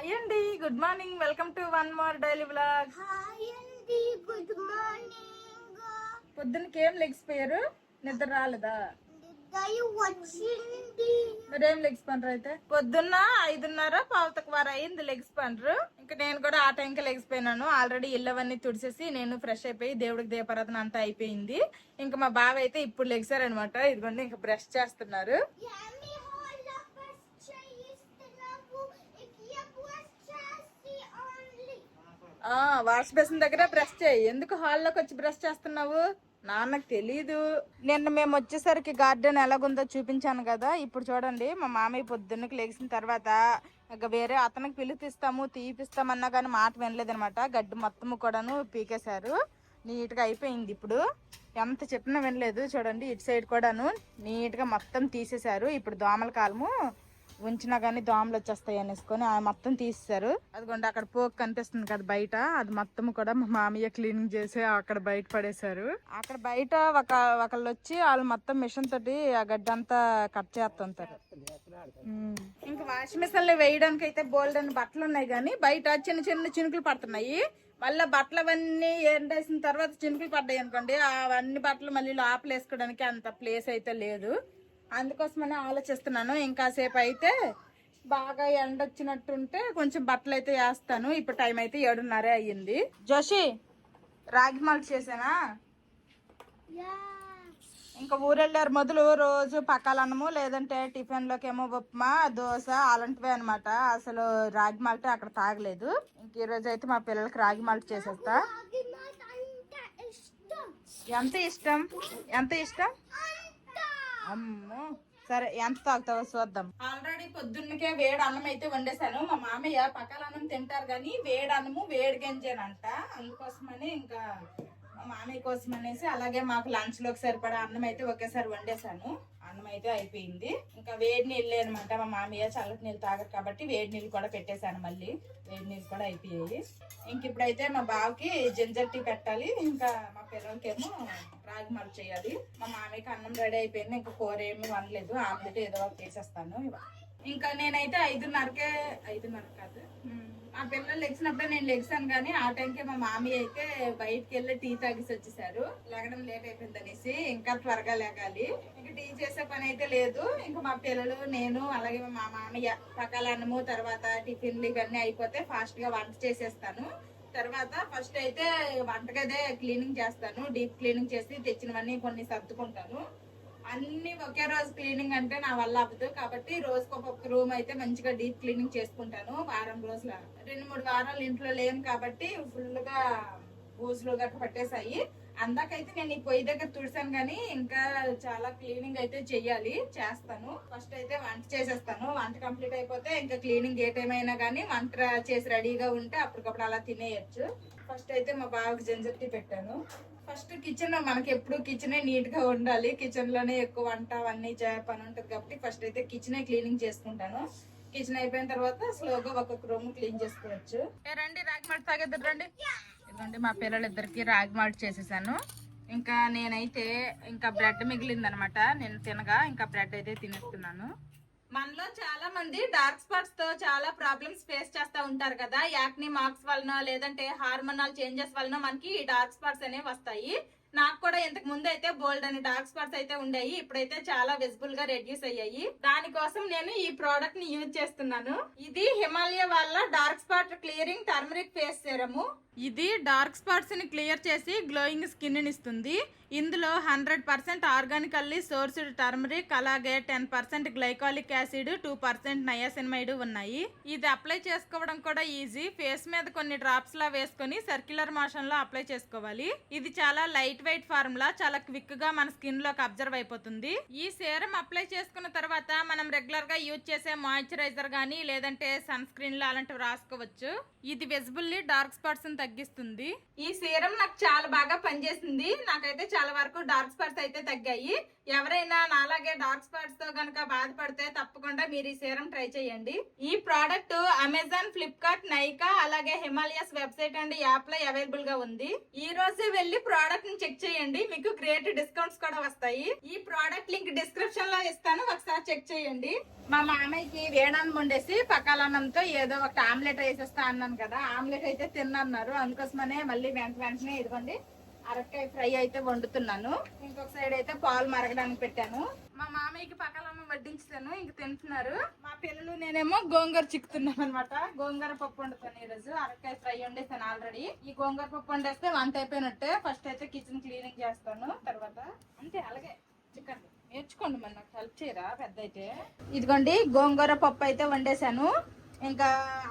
Hi అండి, good morning. Welcome to one more daily vlog. Hi అండి, good morning. పొద్దున్నకి ఏం లెగ్సిపోయారు? నిద్ర రాలేదా? నిద్ర వచ్చింది. మరేం లెగ్స్ పండ్రు అయితే? పొద్దున్న 5:30 పావుతకు వారు అయింది లెగ్స్ పండ్రు. ఇంకా నేను కూడా ఆ టైంకి లెగ్సిపోయినాను. ఆల్రెడీ ఇల్లు అవన్నీ తుడిసేసి నేను ఫ్రెష్ అయిపోయి దేవుడికి దీపారాధన అంతా అయిపోయింది. ఇంకా మా బావ అయితే ఇప్పుడు లెగ్సారనమాట. ఇదిగోండి ఇంకా బ్రష్ చేస్తున్నారు. వాష్ బేసిన్ దగ్గర బ్రష్ చేయి. ఎందుకు హాల్లోకి వచ్చి బ్రష్ చేస్తున్నావు? నాన్నకు తెలీదు. నిన్న మేము వచ్చేసరికి గార్డెన్ ఎలాగుందో చూపించాను కదా. ఇప్పుడు చూడండి, మా మామయ్య పొద్దున్నకి లేచిన తర్వాత ఇంకా వేరే అతనికి పిలిపిస్తాము తీపిస్తామన్నా కానీ మాట వినలేదనమాట. గడ్డి మొత్తము కూడాను పీకేశారు. నీట్ గా అయిపోయింది. ఇప్పుడు ఎంత చెప్పినా వినలేదు. చూడండి ఇటు సైడ్ కూడాను నీట్ గా మొత్తం తీసేశారు. ఇప్పుడు దోమల కాలము, ఉంచినా గానీ దోమలు వచ్చేస్తాయి అనేసుకొని మొత్తం తీసేశారు. అదిగోండి అక్కడ పోక్ కనిపిస్తుంది కదా బయట, అది మొత్తం కూడా మా మామయ్య క్లీనింగ్ చేసి అక్కడ బయట పడేశారు. అక్కడ బయట ఒకళ్ళు వచ్చి వాళ్ళు మొత్తం మిషన్ తోటి ఆ గడ్డి అంతా కట్ చేస్తుంటారు. ఇంకా వాషింగ్ మిషన్ లో వేయడానికి అయితే బోల్డ్ అని బట్టలు ఉన్నాయి కానీ బయట చిన్న చిన్న చినుకులు పడుతున్నాయి. మళ్ళీ బట్టలు అవన్నీ ఎండేసిన తర్వాత చినుకులు పడ్డాయి అనుకోండి, అవన్నీ బట్టలు మళ్ళీ లోపల వేసుకోవడానికి అంత ప్లేస్ అయితే లేదు. అందుకోసమనే ఆలోచిస్తున్నాను. ఇంకాసేపు అయితే బాగా ఎండ వచ్చినట్టుంటే కొంచెం బట్టలు అయితే వేస్తాను. ఇప్పుడు టైం అయితే 7:30 అయ్యింది. జోషి, రాగి మాల్ట్ చేసానా? ఇంకా ఊరెళ్ళారు మొదలు రోజు పక్కాలన్నము లేదంటే టిఫిన్ లోకి ఏమో ఉప్మా, దోశ అలాంటివే అనమాట. అసలు రాగి మాల్ట్ అక్కడ తాగలేదు. ఇంక ఈ రోజు అయితే మా పిల్లలకి రాగి మాల్ట్ చేసేస్తా. ఎంత ఇష్టం? ఎంత ఇష్టం? అమ్మో, సరే ఎంత తాగుతావో చూద్దాం. ఆల్రెడీ పొద్దున్నకే వేడి అన్నం అయితే వండేశాను. మా మామయ్య పక్కల అన్నం తింటారు కానీ వేడి అన్నము వేడి గంజేనంట. అందుకోసమని ఇంకా మా మామయ్య కోసం అనేసి అలాగే మాకు లంచ్ లోకి సరిపడా అన్నం అయితే ఒకేసారి వండేశాను. అన్నం అయితే అయిపోయింది. ఇంకా వేడి నీళ్ళు అనమాట. మా మామయ్య చల్లటి నీళ్ళు తాగరు కాబట్టి వేడి నీళ్ళు కూడా పెట్టేశాను. మళ్ళీ వేడి నీళ్ళు కూడా అయిపోయాయి. ఇంక ఇప్పుడైతే మా బావకి జింజర్ టీ పెట్టాలి. ఇంకా మా పిల్లలకేమో రాగి మాల్ట్ చేయాలి. మా మామయ్యకి అన్నం రెడీ అయిపోయింది. ఇంకా కూర ఏమి వండలేదు. ఆమ్లెట్ ఏదో ఒకటి వేసేస్తాను. ఇంకా నేనైతే 5:30 కాదు, మా పిల్లలు లెగ్సినప్పుడే నేను లెగ్సాను కానీ ఆ టైంకే మా మామయ్య అయితే బయటకు వెళ్ళి టీ తాగేసి వచ్చేసారు. లేగడం లేట్ అయిపోయింది అనేసి ఇంకా త్వరగా లేగాలి. ఇంకా టీ చేసే పని అయితే లేదు. ఇంకా మా పిల్లలు నేను అలాగే మా మామయ్య పక్కల అన్నము తర్వాత టిఫిన్లు ఇవన్నీ అయిపోతే ఫాస్ట్ గా వంట చేసేస్తాను. తర్వాత ఫస్ట్ అయితే వంటగదే క్లీనింగ్ చేస్తాను. డీప్ క్లీనింగ్ చేసి తెచ్చినవన్నీ కొన్ని సర్దుకుంటాను. అన్ని ఒకే రోజు క్లీనింగ్ అంటే నా వల్ల అవ్వదు కాబట్టి రోజుకి ఒక్కొక్క రూమ్ అయితే మంచిగా డీప్ క్లీనింగ్ చేసుకుంటాను. వారం రోజుల 2-3 వారాలు ఇంట్లో లేను కాబట్టి ఫుల్ గా బూజులు గట్ట పట్టేసాయి. అందాకైతే నేను ఈ పొయ్యి దగ్గర తుడిసాను కానీ ఇంకా చాలా క్లీనింగ్ అయితే చెయ్యాలి. చేస్తాను. ఫస్ట్ అయితే వంట చేసేస్తాను. వంట కంప్లీట్ అయిపోతే ఇంకా క్లీనింగ్ ఏ టైం అయినా కానీ వంట చేసి రెడీగా ఉంటే అప్పటికప్పుడు అలా తినేయచ్చు. ఫస్ట్ అయితే మా బావకి జింజర్ టీ పెట్టాను. ఫస్ట్ కిచెన్, మనకి ఎప్పుడు కిచెనే నీట్ గా ఉండాలి. కిచెన్ లోనే ఎక్కువ వంట అవన్నీ పని ఉంటుంది కాబట్టి ఫస్ట్ అయితే కిచెనే క్లీనింగ్ చేసుకుంటాను. కిచెన్ అయిపోయిన తర్వాత స్లోగా ఒక్కొక్క రూమ్ క్లీన్ చేసుకోవచ్చు. రండి రాగి మాల్ట్ తాగేద్దరు రండి. ఇదిగోండి మా పిల్లలిద్దరికి రాగి మాల్ట్ చేసేసాను. ఇంకా నేనైతే ఇంకా బ్రెడ్ మిగిలింది అనమాట. నేను తినగా ఇంకా బ్రెడ్ అయితే తినేస్తున్నాను. మనలో చాలా మంది డార్క్ స్పాట్స్ తో చాలా ప్రాబ్లమ్స్ ఫేస్ చేస్తా ఉంటారు కదా. యాక్ని మార్క్స్ వలన లేదంటే హార్మోనల్ చేంజెస్ వలన మనకి ఈ డార్క్ స్పాట్స్ అనేవి వస్తాయి. నాకు కూడా ఇంతకు ముందు అయితే బోల్డ్ అని డార్క్ స్పాట్స్ అయితే ఉండేవి. ఇప్పుడైతే చాలా విజిబుల్ గా రెడ్యూస్ అయ్యాయి. దానికోసం నేను ఈ ప్రోడక్ట్ ని యూజ్ చేస్తున్నాను. ఇది హిమాలయ వాళ్ళ dark spot clearing turmeric face serum. ఇది డార్క్ స్పాట్స్ ని క్లియర్ చేసి గ్లోయింగ్ స్కిన్ ని ఇస్తుంది. ఇందులో 100% ఆర్గానికల్లీ సోర్స్డ్ టర్మరిక్ అలాగే 10% గ్లైకాలిక్ యాసిడ్ 2% నయాసినమైడ్ ఉన్నాయి. ఇది అప్లై చేసుకోవడం కూడా ఈజీ. ఫేస్ మీద కొన్ని డ్రాప్స్ లా వేసుకొని సర్క్యులర్ మోషన్ లో అప్లై చేసుకోవాలి. ఇది చాలా లైట్ వెయిట్ ఫార్ములా, చాలా క్విక్ గా మన స్కిన్ లోకి అబ్జర్వ్ అయిపోతుంది. ఈ సేరం అప్లై చేసుకున్న తర్వాత మనం రెగ్యులర్ గా యూజ్ చేసే మాయిశ్చరైజర్ గానీ లేదంటే సన్ స్క్రీన్ లో అలాంటివి రాసుకోవచ్చు. ఇది విజిబుల్లీ డార్క్ స్పాట్స్ ని తగ్గిస్తుంది. ఈ సీరం నాకు చాలా బాగా పనిచేసింది. నాకైతే చాలా వరకు డార్క్ స్పాట్స్ అయితే తగ్గాయి. ఎవరైనా నాలాగే డార్క్ స్పాట్స్ తో గనక బాధపడితే తప్పకుండా మీరు ఈ సీరం ట్రై చేయండి. ఈ ప్రోడక్ట్ అమెజాన్, ఫ్లిప్కార్ట్, నైకా అలాగే హిమాలయస్ వెబ్సైట్ అండ్ యాప్ లో అవైలబుల్ గా ఉంది. ఈ రోజే వెళ్లి ప్రోడక్ట్ ని చెక్ చేయండి. మీకు గ్రేట్ డిస్కౌంట్స్ కూడా వస్తాయి. ఈ ప్రోడక్ట్ లింక్ డిస్క్రిప్షన్ లో ఇస్తాను, ఒకసారి చెక్ చేయండి. మా మామయ్యకి వేడాన్ని వండేసి పకాలన్నంతో ఏదో ఒక ఆమ్లెట్ వేసేస్తా అన్నాను కదా, ఆమ్లెట్ అయితే తిన్నన్నారు. అందుకోసమనే మళ్ళీ వెంటనే ఇదిగోండి అరటికాయ ఫ్రై అయితే వండుతున్నాను. ఇంకొక సైడ్ అయితే పాలు మరగడానికి పెట్టాను. మా మామయ్యకి పకాలన్నం వడ్డించాను, ఇంక తింటున్నారు. మా పిల్లలు నేనేమో గోంగూర చిక్కుతున్నాను అనమాట. గోంగూర పప్పు వండుతాను ఈ రోజు. అరటికాయ ఫ్రై వండేసాను ఆల్రెడీ. ఈ గోంగూర పప్పు వండేస్తే వంట అయిపోయినట్టే. ఫస్ట్ అయితే కిచెన్ క్లీనింగ్ చేస్తాను, తర్వాత అంతే. అలాగే చికెన్ నేర్చుకోండి, మరి నాకు హెల్ప్ చేయరా పెద్ద అయితే. ఇదిగోండి గోంగూర పప్పు అయితే వండేసాను. ఇంకా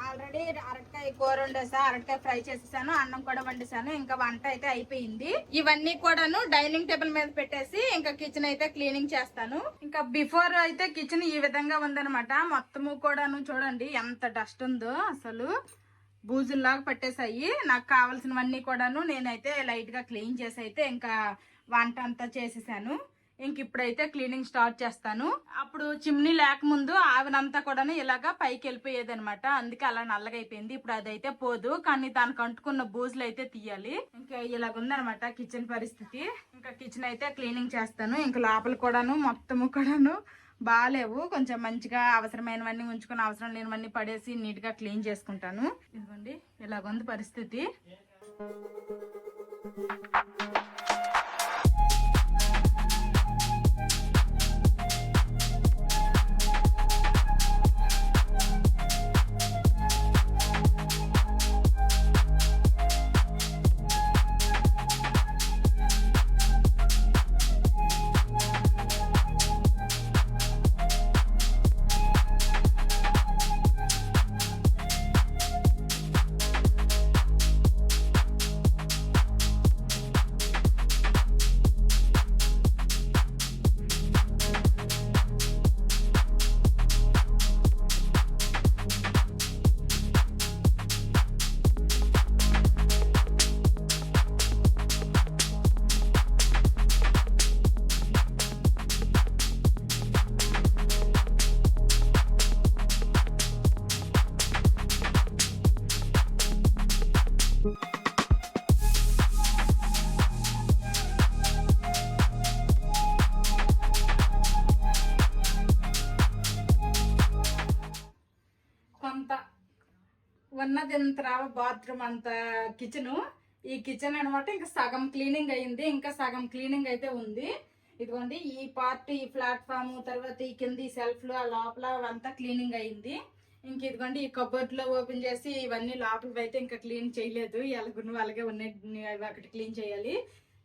ఆల్రెడీ అరటికాయ కూర వండేసా, అరటికాయ ఫ్రై చేసేసాను, అన్నం కూడా వండేసాను. ఇంకా వంట అయితే అయిపోయింది. ఇవన్నీ కూడాను డైనింగ్ టేబుల్ మీద పెట్టేసి ఇంకా కిచెన్ అయితే క్లీనింగ్ చేస్తాను. ఇంకా బిఫోర్ అయితే కిచెన్ ఈ విధంగా ఉందనమాట. మొత్తము కూడాను చూడండి ఎంత డస్ట్ ఉందో, అసలు బూజుల్లాగా పట్టేసాయి. నాకు కావాల్సినవన్నీ కూడాను నేనైతే లైట్ గా క్లీన్ చేసి అయితే ఇంకా వంట అంతా చేసేసాను. ఇంక ఇప్పుడైతే క్లీనింగ్ స్టార్ట్ చేస్తాను. అప్పుడు చిమ్నీ లేకముందు ఆవినంతా కూడా ఇలాగా పైకి వెళ్ళిపోయేది అనమాట, అందుకే అలా నల్లగా అయిపోయింది. ఇప్పుడు అదైతే పోదు, కానీ దానికి అంటుకున్న బూజులు అయితే తీయాలి. ఇంకా ఇలాగుందనమాట కిచెన్ పరిస్థితి. ఇంకా కిచెన్ అయితే క్లీనింగ్ చేస్తాను. ఇంకా లోపల కూడాను మొత్తము కూడాను బాగాలేవు, కొంచెం మంచిగా అవసరమైనవన్నీ ఉంచుకొని అవసరం లేనివన్నీ పడేసి నీట్ గా క్లీన్ చేసుకుంటాను. ఇదిగోండి ఇలాగుంది పరిస్థితి. ఉన్నది బాత్రూమ్ అంత కిచెన్. ఈ కిచెన్ అనమాట ఇంకా సగం క్లీనింగ్ అయింది, ఇంకా సగం క్లీనింగ్ అయితే ఉంది. ఇదిగోండి ఈ పార్ట్, ఈ ప్లాట్ఫామ్, తర్వాత ఈ కింద ఈ సెల్ఫ్లు, ఆ లోపల అంతా క్లీనింగ్ అయింది. ఇంక ఇదిగోండి ఈ కబోర్డ్ లో ఓపెన్ చేసి ఇవన్నీ లోపలివి అయితే ఇంకా క్లీన్ చేయలేదు, ఎలాగున్న అలాగే ఉన్నాయి, ఒకటి క్లీన్ చేయాలి.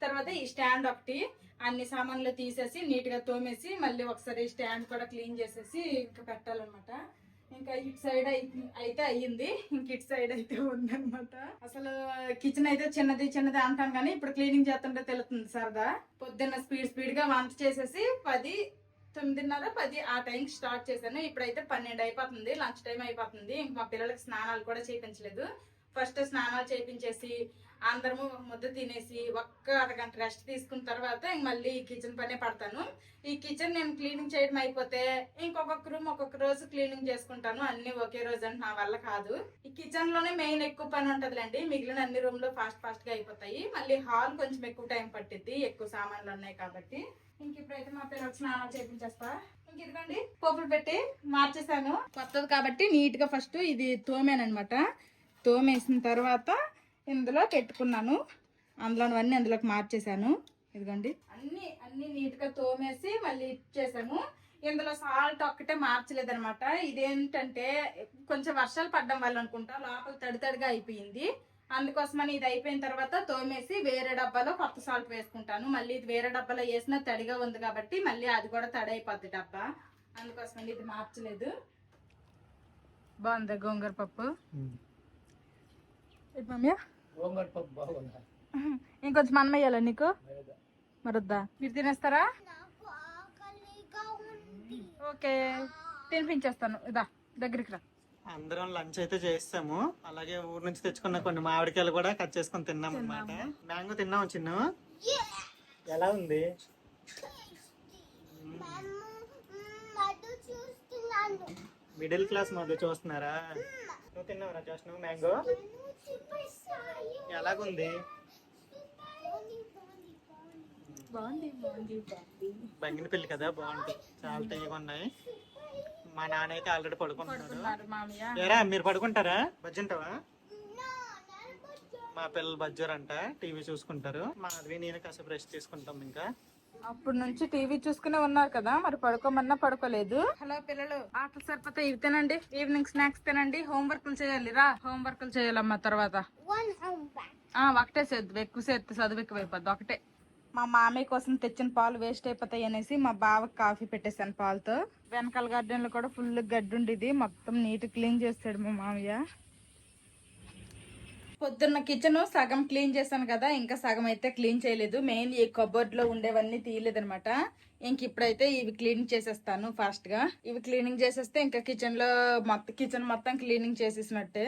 తర్వాత ఈ స్టాండ్ ఒకటి, అన్ని సామాన్లు తీసేసి నీట్ గా తోమేసి మళ్ళీ ఒకసారి స్టాండ్ కూడా క్లీన్ చేసేసి ఇంకా పెట్టాలన్నమాట. ఇంకా ఇటు సైడ్ అయితే అయ్యింది, ఇంక ఇటు సైడ్ అయితే ఉందన్నమాట. అసలు కిచెన్ అయితే చిన్నది అంటాను కానీ ఇప్పుడు క్లీనింగ్ చేస్తుంటే తెలుస్తుంది సరదా. పొద్దున్న స్పీడ్ గా వంట చేసేసి 9:30-10 ఆ టైంకి స్టార్ట్ చేశాను. ఇప్పుడైతే 12 అయిపోతుంది, లంచ్ టైం అయిపోతుంది. ఇంక మా పిల్లలకి స్నానాలు కూడా చేయించలేదు. ఫస్ట్ స్నానాలు చేయించేసి అందరము ముద్ద తినేసి ఒక్క అరగంట రెస్ట్ తీసుకున్న తర్వాత ఇంక మళ్ళీ కిచెన్ పనే పడతాను. ఈ కిచెన్ నేను క్లీనింగ్ చేయడం అయిపోతే ఇంకొక రూమ్ ఒక్కొక్క రోజు క్లీనింగ్ చేసుకుంటాను, అన్ని ఒకే రోజు అంటే నా వల్ల కాదు. ఈ కిచెన్ లోనే మెయిన్ ఎక్కువ పని ఉంటదిలేండి, మిగిలిన అన్ని రూమ్ లో ఫాస్ట్ గా అయిపోతాయి. మళ్ళీ హాల్ కొంచెం ఎక్కువ టైం పట్టిద్ది, ఎక్కువ సామాన్లు ఉన్నాయి కాబట్టి. ఇంక ఇప్పుడైతే మా పిల్లలకు స్నానాలు చేయించేస్తా. ఇంక ఇదిగోండి పోపులు పెట్టి మార్చేసాను, కొత్తది కాబట్టి నీట్ గా ఫస్ట్ ఇది తోమేనమాట. తోమేసిన తర్వాత ఇందులో పెట్టుకున్నాను, అందులోనివన్నీ అందులోకి మార్చేసాను. ఇదిగోండి అన్ని నీట్ గా తోమేసి మళ్ళీ ఇచ్చేసాను. ఇందులో సాల్ట్ ఒక్కటే మార్చలేదనమాట. ఇదేంటంటే కొంచెం వర్షాలు పడ్డం వల్ల అనుకుంటా లోపల తడిగా అయిపోయింది. అందుకోసమని ఇది అయిపోయిన తర్వాత తోమేసి వేరే డబ్బాలో కొత్త సాల్ట్ వేసుకుంటాను. మళ్ళీ ఇది వేరే డబ్బాలో వేసినా తడిగా ఉంది కాబట్టి మళ్ళీ అది కూడా తడి అయిపోద్ది డబ్బా, అందుకోసమని ఇది మార్చలేదు. బాగుందా గోంగూర పప్పు? ఇంకొంచెం అన్నం వేయాలా నీకు? మరొద్దా? మీరు తినేస్తారా? ఓకే తినిపించేస్తాను, ఇదా దగ్గరికి రా. అందరం లంచ్ అయితే చేస్తాము. అలాగే ఊరు నుంచి తెచ్చుకున్న కొన్ని మామిడికాయలు కూడా కట్ చేసుకొని తిన్నాం అన్నమాట. మ్యాంగో తిన్నాము చిన్న. ఎలా ఉంది? మిడిల్ క్లాస్ మధు చూస్తున్నారా? నువ్వు తిన్నావురా? చూస్తున్నావు మ్యాంగో ఎలాగుంది? బంగినపల్లి కదా, బాగుంటాయి, చాలా తీయగా ఉన్నాయి. మా నాన్న అయితే ఆల్రెడీ పడుకుంటున్నాడు. పడుకున్నారు మామయ్య. ఏరా మీరు పడుకుంటారా? బజ్జుంటావా? మా పిల్లలు బజ్జారంట, టీవీ చూసుకుంటారు. మాధవి నేను కాసేపు రెస్ట్ తీసుకుంటాం. ఇంకా అప్పటి నుంచి టీవీ చూసుకునే ఉన్నారు కదా, మరి పడుకోమన్నా పడుకోలేదు. హలో పిల్లలు, ఆటలు సరిపోతే ఇవి తినండి, ఈవినింగ్ స్నాక్స్ తినండి, హోంవర్క్లు చేయాలి రా. హోంవర్క్లు చేయాలమ్మా తర్వాత. One homework. ఒకటే సేద్దు, ఎక్కువ సేద్దు చదువు ఎక్కువ అయిపోద్ది. ఒకటే. మా మామయ్య కోసం తెచ్చిన పాలు వేస్ట్ అయిపోతాయి అనేసి మా బావకి కాఫీ పెట్టేశాను పాలతో. వెనకాల గార్డెన్ లో కూడా ఫుల్ గడ్డి ఉండేది, మొత్తం నీట్ క్లీన్ చేస్తాడు మా మామయ్య. పొద్దున్న కిచెన్ సగం క్లీన్ చేశాను కదా, ఇంకా సగం అయితే క్లీన్ చేయలేదు. మెయిన్ ఈ కబోర్డ్ లో ఉండేవన్నీ తీయలేదనమాట. ఇంక ఇప్పుడైతే ఇవి క్లీన్ చేసేస్తాను ఫాస్ట్ గా. ఇవి క్లీనింగ్ చేసేస్తే ఇంకా కిచెన్ మొత్తం క్లీనింగ్ చేసేసినట్టే.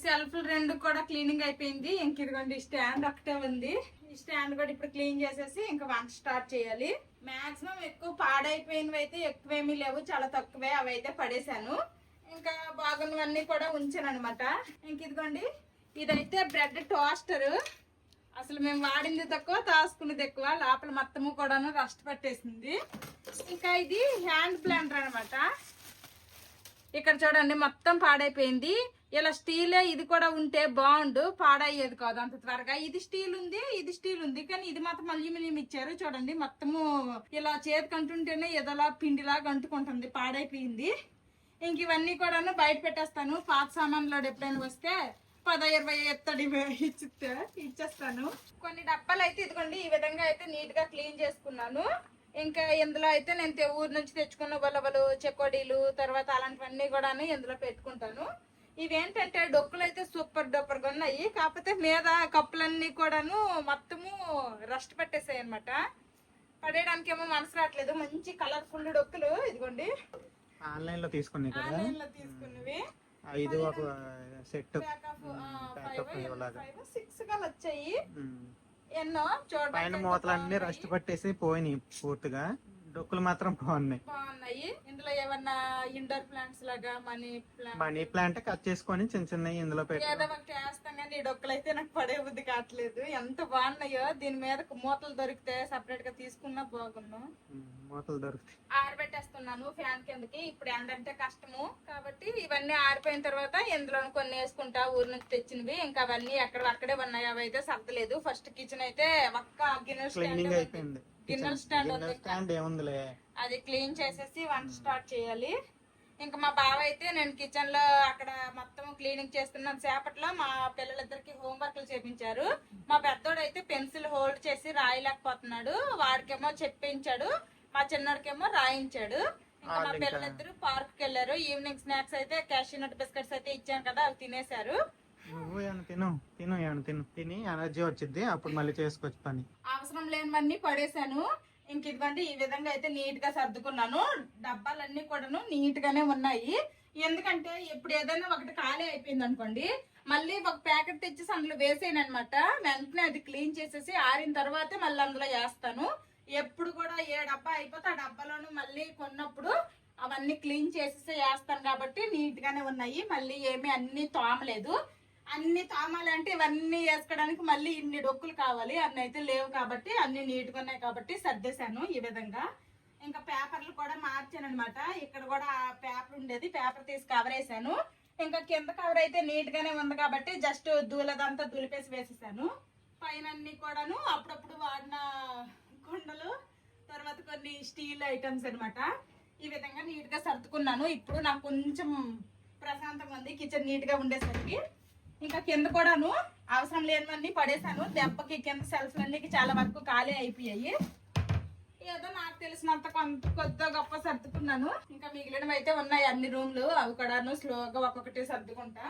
సెల్ఫ్లు రెండు కూడా క్లీనింగ్ అయిపోయింది. ఇంక ఇదిగోండి స్టాండ్ ఒకటే ఉంది. ఈ స్టాండ్ కూడా ఇప్పుడు క్లీన్ చేసేసి ఇంకా వంట స్టార్ట్ చేయాలి. మాక్సిమం ఎక్కువ పాడైపోయినవి అయితే ఎక్కువేమీ లేవు, చాలా తక్కువే. అవి అయితే పడేశాను. ఇంకా బాగున్నవన్నీ కూడా ఉంచాను అనమాట. ఇంక ఇదిగోండి ఇదైతే బ్రెడ్ టోస్టర్. అసలు మేము వాడింది తక్కువ, తాసుకునేది ఎక్కువ. లోపల మొత్తము కూడాను రస్ట్ పట్టేసింది. ఇంకా ఇది హ్యాండ్ బ్లెండర్ అనమాట. ఇక్కడ చూడండి మొత్తం పాడైపోయింది. ఇలా స్టీలే ఇది కూడా ఉంటే బాగుండు, పాడయ్యేది కాదు అంత త్వరగా. ఇది స్టీల్ ఉంది కానీ ఇది మాత్రం అల్యూమినియం ఇచ్చారు. చూడండి మొత్తము ఇలా చేతికి అంటుంటేనే ఏదోలా పిండిలాగా అంటుకుంటుంది, పాడైపోయింది. ఇంక ఇవన్నీ కూడాను బయట పెట్టేస్తాను. పాత సామాన్లో ఎప్పుడైనా వస్తే 10-20 ఎత్తడి ఇచ్చేస్తాను. కొన్ని డబ్బాలు అయితే ఇదిగోండి ఈ విధంగా అయితే నీట్ గా క్లీన్ చేసుకున్నాను. ఇంకా ఇందులో అయితే నేను ఊరు నుంచి తెచ్చుకున్న ఉలవలు, చెకోడీలు, తర్వాత అలాంటివన్నీ కూడా ఇందులో పెట్టుకుంటాను. ఇవేంటంటే డొక్కులు అయితే సూపర్ డూపర్ గా ఉన్నాయి. కాకపోతే మీద కప్పులన్నీ కూడాను మొత్తము రస్ట్ పట్టేసాయి అనమాట. పడేయడానికి ఏమో మనసు రావట్లేదు. మంచి కలర్ఫుల్ డొక్కులు ఇదిగోండి ఆన్లైన్ లో తీసుకున్నవి. 5 ఒక సెట్ 6 గా వచ్చాయి. ఎన్నో చూడండి పైన మూతలన్నీ రస్ట్ పట్టేసి పోయినాయి పూర్తిగా. డొక్కులు మాత్రం బాగున్నాయి. ఇందులో ఏమన్నా ఇండోర్ ప్లాంట్స్ లాగా మనీ ప్లాంట్ కట్ చేసుకొని చిన్న చిన్నవి ఇందులో పెట్టి ఏదో ఒకటి వేస్తాం. కానీ ఈ డొక్కులు అయితే నాకు పడే బుద్ధి కావట్లేదు. ఎంత బాగున్నాయో. దీని మీద మూతలు దొరికితే సపరేట్ గా తీసుకున్నా బాగున్నా. మూతలు దొరుకుతాయి. ఆరబెట్టేస్తున్నాను ఫ్యాన్ కిందకి. ఇప్పుడు ఏంటంటే కష్టము కాబట్టి ఇవన్నీ ఆరిపోయిన తర్వాత ఇందులో కొన్ని వేసుకుంటా, ఊరు నుంచి తెచ్చినవి. ఇంకా అవన్నీ అక్కడే ఉన్నాయి. అవి అయితే సర్దలేదు. ఫస్ట్ కిచెన్ అయితే ఒక్క క్లీనింగ్ అయిపోయింది. గిన్నెల స్టాండ్ ఏముందిలే, అది క్లీన్ చేసేసి వంట స్టార్ట్ చేయాలి. ఇంకా మా బావ అయితే నేను కిచెన్ లో అక్కడ మొత్తం క్లీనింగ్ చేస్తున్నాను సేపట్లో మా పిల్లలిద్దరికి హోంవర్క్లు చేపించారు. మా పెద్దోడు అయితే పెన్సిల్ హోల్డ్ చేసి రాయలేకపోతున్నాడు. వాడికేమో చెప్పించాడు, మా చిన్నోడికేమో రాయించాడు. ఇంకా మా పిల్లలిద్దరు పార్క్ కి వెళ్ళారు. ఈవినింగ్ స్నాక్స్ అయితే క్యాషూ నట్ బిస్కెట్స్ అయితే ఇచ్చాను కదా, అవి తినేశారు. నువ్వు తిని ఎనర్జీ వచ్చింది, అప్పుడు మళ్ళీ చేసుకోవచ్చు పని. అవసరం లేనివన్నీ పడేశాను. ఇంక ఇదిగోండి ఈ విధంగా అయితే నీట్ గా సర్దుకున్నాను. డబ్బాలన్నీ కూడాను నీట్ గానే ఉన్నాయి. ఎందుకంటే ఇప్పుడు ఏదైనా ఒకటి ఖాళీ అయిపోయింది అనుకోండి, మళ్ళీ ఒక ప్యాకెట్ తెచ్చేసి అందులో వేసేయను అనమాట. వెంటనే అది క్లీన్ చేసేసి ఆరిన తర్వాతే మళ్ళీ అందులో వేస్తాను. ఎప్పుడు కూడా ఏ డబ్బా అయిపోతే ఆ డబ్బాలోను మళ్ళీ కొన్నప్పుడు అవన్నీ క్లీన్ చేసేసి వేస్తాను. కాబట్టి నీట్ గానే ఉన్నాయి. మళ్ళీ ఏమీ అన్ని తోమలేదు. అన్ని తోమాలంటే ఇవన్నీ వేసుకోవడానికి మళ్ళీ ఇన్ని డొక్కులు కావాలి. అన్ని అయితే లేవు కాబట్టి అన్ని నీట్ గా ఉన్నాయి కాబట్టి సర్దేశాను ఈ విధంగా. ఇంకా పేపర్లు కూడా మార్చాను అనమాట. ఇక్కడ కూడా పేపర్ ఉండేది, పేపర్ తీసి కవర్ వేసాను. ఇంకా కింద కవర్ అయితే నీట్ గానే ఉంది కాబట్టి జస్ట్ దూలదంతా దులిపేసి వేసేసాను. పైన అన్ని కూడాను అప్పుడప్పుడు వాడిన కుండలు, తర్వాత కొన్ని స్టీల్ ఐటమ్స్ అనమాట. ఈ విధంగా నీట్ గా సర్దుకున్నాను. ఇప్పుడు నాకు కొంచెం ప్రశాంతంగా ఉంది కిచెన్ నీట్ గా ఉండేసరికి. ఇంకా కింద కూడాను అవసరం లేనివన్నీ పడేసాను. దెబ్బకి కింద సెల్ఫ్లన్నీ చాలా వరకు ఖాళీ అయిపోయాయి. ఏదో నాకు తెలిసినంత కొంత కొద్దిగా గొప్ప సర్దుకున్నాను. ఇంకా మిగిలినవి అయితే ఉన్నాయి అన్ని రూమ్లు, అవి కూడాను స్లోగా ఒక్కొక్కటి సర్దుకుంటా.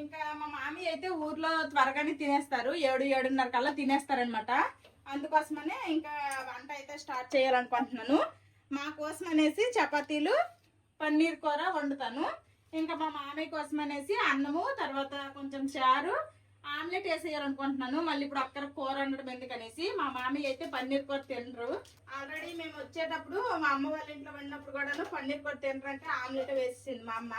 ఇంకా మా మామీ అయితే ఊర్లో త్వరగానే తినేస్తారు, 7-7:30 కల్లా తినేస్తారనమాట. అందుకోసమనే ఇంకా వంట అయితే స్టార్ట్ చేయాలనుకుంటున్నాను. మా కోసం అనేసి చపాతీలు పన్నీర్ కూర వండుతాను. ఇంకా మా మామయ్య కోసం అనేసి అన్నము, తర్వాత కొంచెం చారు, ఆమ్లెట్ వేసేయాలనుకుంటున్నాను. మళ్ళీ ఇప్పుడు అక్కడ కూర వండడం ఎందుకనేసి. మా మామయ్య అయితే పన్నీర్ కూర తినరు. ఆల్రెడీ మేము వచ్చేటప్పుడు మా అమ్మ వాళ్ళ ఇంట్లో వండినప్పుడు కూడా పన్నీర్ కూర తినరు అంటే ఆమ్లెట్ వేసేసింది మా అమ్మ.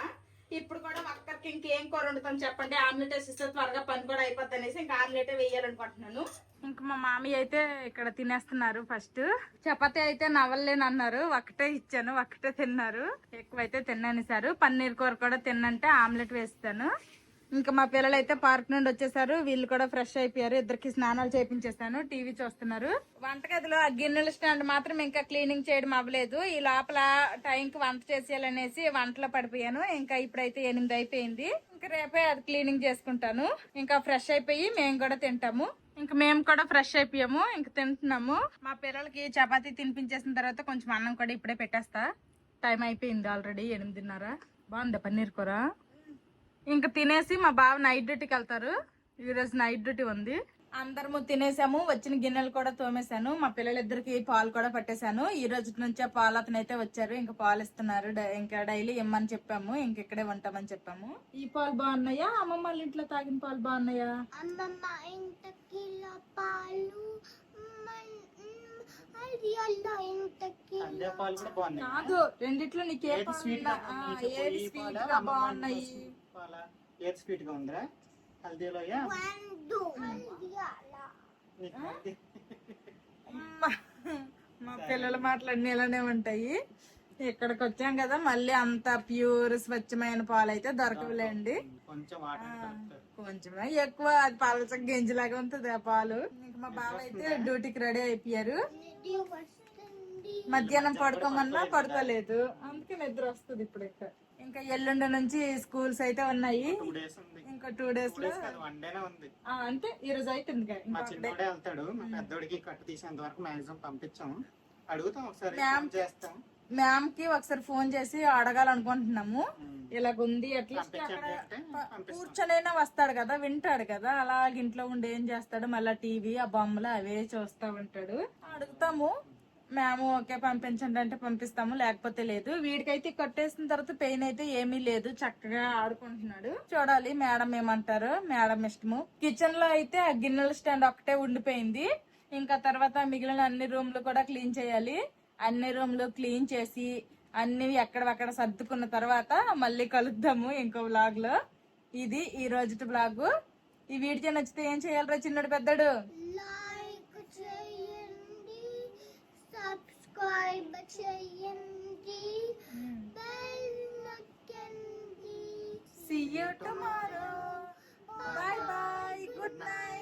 ఇప్పుడు కూడా అక్కడికి ఇంకేం కూర వండుతాం చెప్పండి, ఆమ్లెట్ వేసిస్తే త్వరగా పని కూడా అయిపోద్ది అనేసి ఇంకా ఆమ్లెట్ వేయాలనుకుంటున్నాను. ఇంకా మా మామయ్య అయితే ఇక్కడ తినేస్తున్నారు. ఫస్ట్ చపాతీ అయితే నవ్వలేను అన్నారు, ఒక్కటే ఇచ్చాను, ఒక్కటే తిన్నారు. ఎక్కువైతే తిన్నానిసారు. పన్నీర్ కూర కూడా తిన్నంటే ఆమ్లెట్ వేస్తాను. ఇంకా మా పిల్లలు అయితే పార్క్ నుండి వచ్చేసారు, వీళ్ళు కూడా ఫ్రెష్ అయిపోయారు. ఇద్దరికి స్నానాలు చేయించేస్తాను, టీవీ చూస్తున్నారు. వంటగదిలో ఆ గిన్నెల స్టాండ్ మాత్రం ఇంకా క్లీనింగ్ చేయడం అవ్వలేదు. ఈ లోపల టైంకి వంట చేసేయాలనేసి వంటలో పడిపోయాను. ఇంకా ఇప్పుడైతే 8 అయిపోయింది. ఇంకా రేపే అది క్లీనింగ్ చేసుకుంటాను. ఇంకా ఫ్రెష్ అయిపోయి మేము కూడా తింటాము. ఇంకా మేము కూడా ఫ్రెష్ అయిపోయాము, ఇంకా తింటున్నాము. మా పిల్లలకి చపాతీ తినిపించేసిన తర్వాత కొంచెం అన్నం కూడా ఇప్పుడే పెట్టేస్తా. టైం అయిపోయింది ఆల్రెడీ 8:30. బాగుందా పన్నీర్ కూర? ఇంకా తినేసి మా బావ నైట్ డ్యూటీకి వెళ్తారు. ఈరోజు నైట్ డ్యూటీ ఉంది. అందరము తినేసాము, వచ్చిన గిన్నెలు కూడా తోమేశాను. మా పిల్లలిద్దరికి పాలు కూడా పట్టేశాను. ఈ రోజు నుంచే పాలు అతనైతే వచ్చారు, ఇంకా పాలు ఇస్తున్నారు. ఇంకా డైలీ ఇమ్మని చెప్పాము, ఇంక ఇక్కడే ఉంటామని చెప్పాము. ఈ పాలు బాగున్నాయా, అమ్మమ్మ వాళ్ళ ఇంట్లో తాగిన పాలు బాగున్నాయా? అమ్మమ్మ ఇంతకి పాలు కాదు, రెండిట్లో నీకే ఏది స్వీట్ గా బాగున్నాయి? ఏది స్వీట్ గా ఉందా? హల్దీలో మా పిల్లల మాటలు అన్ని ఇలానే ఉంటాయి. ఇక్కడికి వచ్చాం కదా, మళ్ళీ అంత ప్యూర్ స్వచ్ఛమైన పాలు అయితే దొరకవులేండి. కొంచెం ఎక్కువ అది పలచగా గింజలాగా ఉంటుంది ఆ పాలు. ఇంకా మా బావ అయితే డ్యూటీకి రెడీ అయిపోయారు. మధ్యాహ్నం పడుకోమన్నా పడుకోలేదు, అందుకే నిద్ర వస్తుంది ఇప్పుడు. ఇంకా ఎల్లుండి నుంచి స్కూల్స్ అయితే ఉన్నాయి. ఇంకా 2 days లో అంటే ఈ రోజు అవుతుంది. వెళ్తాడు, పెద్దోడికి కట్టు తీసేంత వరకు మాక్సిమం పంపించాము. అడుగుతాం ఒకసారి, మ్యామ్ కి ఒకసారి ఫోన్ చేసి అడగాలనుకుంటున్నాము. ఇలాగుంది అట్లీస్ట్ అక్కడ కూర్చొనైనా వస్తాడు కదా, వింటాడు కదా. అలాగ ఇంట్లో ఉండి ఏం చేస్తాడు, మళ్ళీ టీవీ ఆ బొమ్మలు అవే చూస్తా ఉంటాడు. అడుగుతాము, మేము ఓకే పంపించండి అంటే పంపిస్తాము, లేకపోతే లేదు. వీడికైతే కట్టేసిన తర్వాత పెయిన్ అయితే ఏమీ లేదు, చక్కగా ఆడుకుంటున్నాడు. చూడాలి మేడం ఏమంటారు, మేడం ఇష్టము. కిచెన్ లో అయితే ఆ గిన్నెల స్టాండ్ ఒకటే ఉండిపోయింది. ఇంకా తర్వాత మిగిలిన అన్ని రూమ్లు కూడా క్లీన్ చేయాలి. అన్ని రూమ్లు క్లీన్ చేసి అన్ని ఎక్కడక్కడ సర్దుకున్న తర్వాత మళ్ళీ కలుద్దాము ఇంకో వ్లాగ్ లో. ఇది ఈ రోజు వ్లాగ్. ఈ వీడియో నచ్చితే ఏం చేయాలరా చిన్నడు పెద్దడు? లైక్ చేయండి, సబ్స్క్రైబ్ చేయండి, బెల్ నొక్కండి. See you tomorrow. Bye bye. Good night.